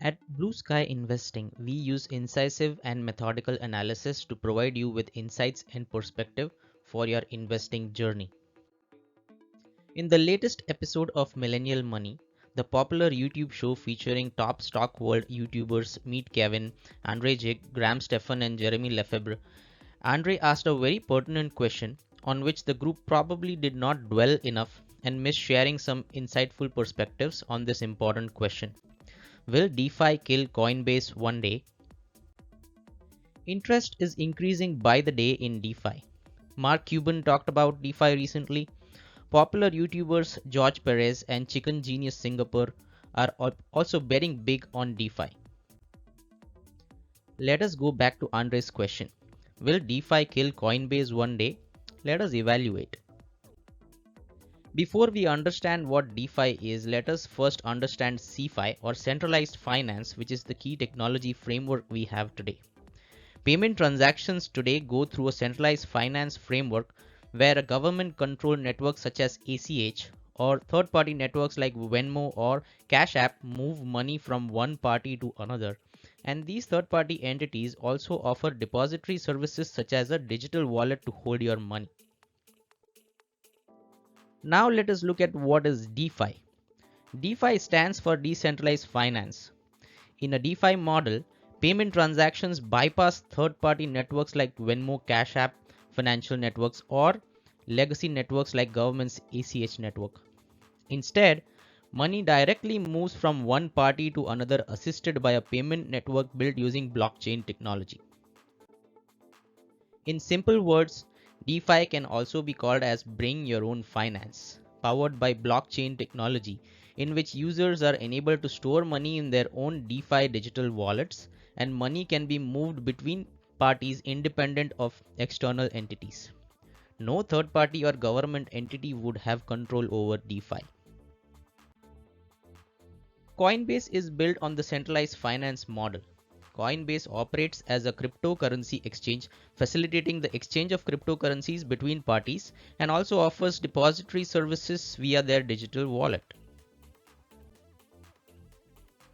At Blue Sky Investing, we use incisive and methodical analysis to provide you with insights and perspective for your investing journey. In the latest episode of Millennial Money, the popular YouTube show featuring top stock world YouTubers Meet Kevin, Andre Jig, Graham Stephan, and Jeremy Lefebvre, Andre asked a very pertinent question on which the group probably did not dwell enough and missed sharing some insightful perspectives on this important question. Will DeFi kill Coinbase one day? Interest is increasing by the day in DeFi. Mark Cuban talked about DeFi recently. Popular YouTubers George Perez and Chicken Genius Singapore are also betting big on DeFi. Let us go back to Andre's question. Will DeFi kill Coinbase one day? Let us evaluate. Before we understand what DeFi is, let us first understand CeFi or centralized finance, which is the key technology framework we have today. Payment transactions today go through a centralized finance framework where a government controlled network such as ACH or third party networks like Venmo or Cash App move money from one party to another. And these third party entities also offer depository services such as a digital wallet to hold your money. Now let us look at what is DeFi. DeFi stands for decentralized finance. In a DeFi model, payment transactions bypass third-party networks like Venmo, Cash App, financial networks, or legacy networks like government's ACH network. Instead, money directly moves from one party to another assisted by a payment network built using blockchain technology. In simple words, DeFi can also be called as bring your own finance, powered by blockchain technology, in which users are enabled to store money in their own DeFi digital wallets, and money can be moved between parties independent of external entities. No third party or government entity would have control over DeFi. Coinbase is built on the centralized finance model. Coinbase operates as a cryptocurrency exchange, facilitating the exchange of cryptocurrencies between parties and also offers depository services via their digital wallet.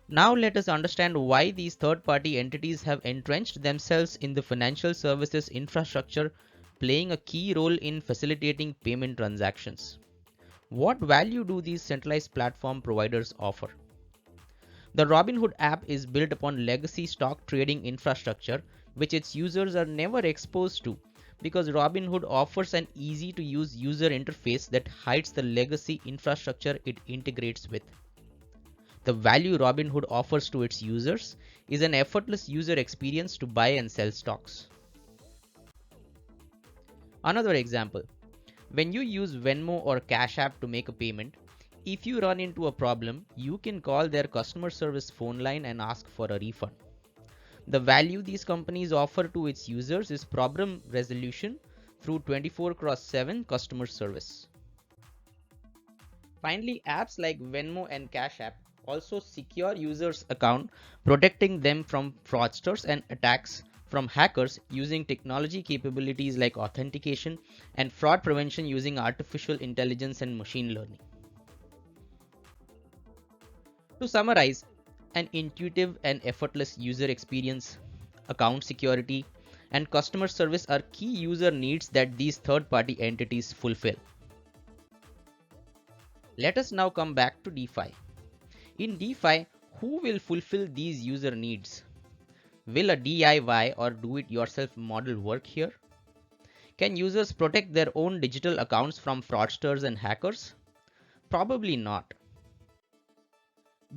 Now let us understand why these third-party entities have entrenched themselves in the financial services infrastructure, playing a key role in facilitating payment transactions. What value do these centralized platform providers offer? The Robinhood app is built upon legacy stock trading infrastructure, which its users are never exposed to because Robinhood offers an easy to use user interface that hides the legacy infrastructure it integrates with. The value Robinhood offers to its users is an effortless user experience to buy and sell stocks. Another example, when you use Venmo or Cash App to make a payment, if you run into a problem, you can call their customer service phone line and ask for a refund. The value these companies offer to its users is problem resolution through 24/7 customer service. Finally, apps like Venmo and Cash App also secure users' account, protecting them from fraudsters and attacks from hackers using technology capabilities like authentication and fraud prevention using artificial intelligence and machine learning. To summarize, an intuitive and effortless user experience, account security, and customer service are key user needs that these third-party entities fulfill. Let us now come back to DeFi. In DeFi, who will fulfill these user needs? Will a DIY or do-it-yourself model work here? Can users protect their own digital accounts from fraudsters and hackers? Probably not.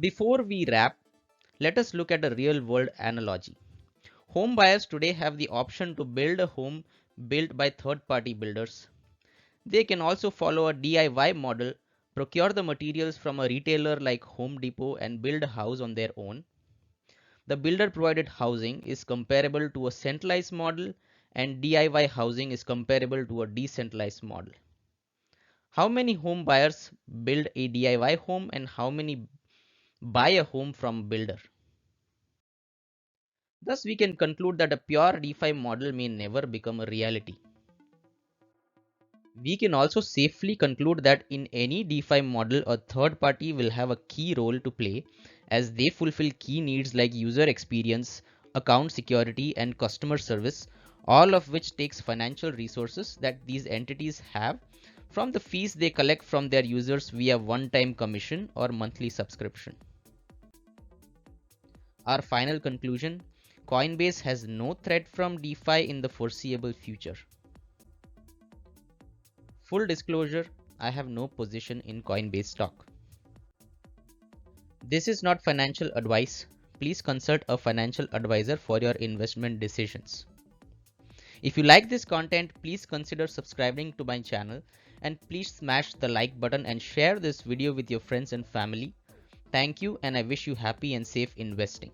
Before we wrap, let us look at a real-world analogy. Home buyers today have the option to build a home built by third-party builders. They can also follow a DIY model, procure the materials from a retailer like Home Depot and build a house on their own. The builder provided housing is comparable to a centralized model and DIY housing is comparable to a decentralized model. How many home buyers build a DIY home and how many buy a home from a builder? Thus, we can conclude that a pure DeFi model may never become a reality. We can also safely conclude that in any DeFi model, a third party will have a key role to play as they fulfill key needs like user experience, account security, and customer service, all of which takes financial resources that these entities have from the fees they collect from their users via one-time commission or monthly subscription. Our final conclusion: Coinbase has no threat from DeFi in the foreseeable future. Full disclosure, I have no position in Coinbase stock. This is not financial advice. Please consult a financial advisor for your investment decisions. If you like this content, please consider subscribing to my channel and please smash the like button and share this video with your friends and family. Thank you, and I wish you happy and safe investing.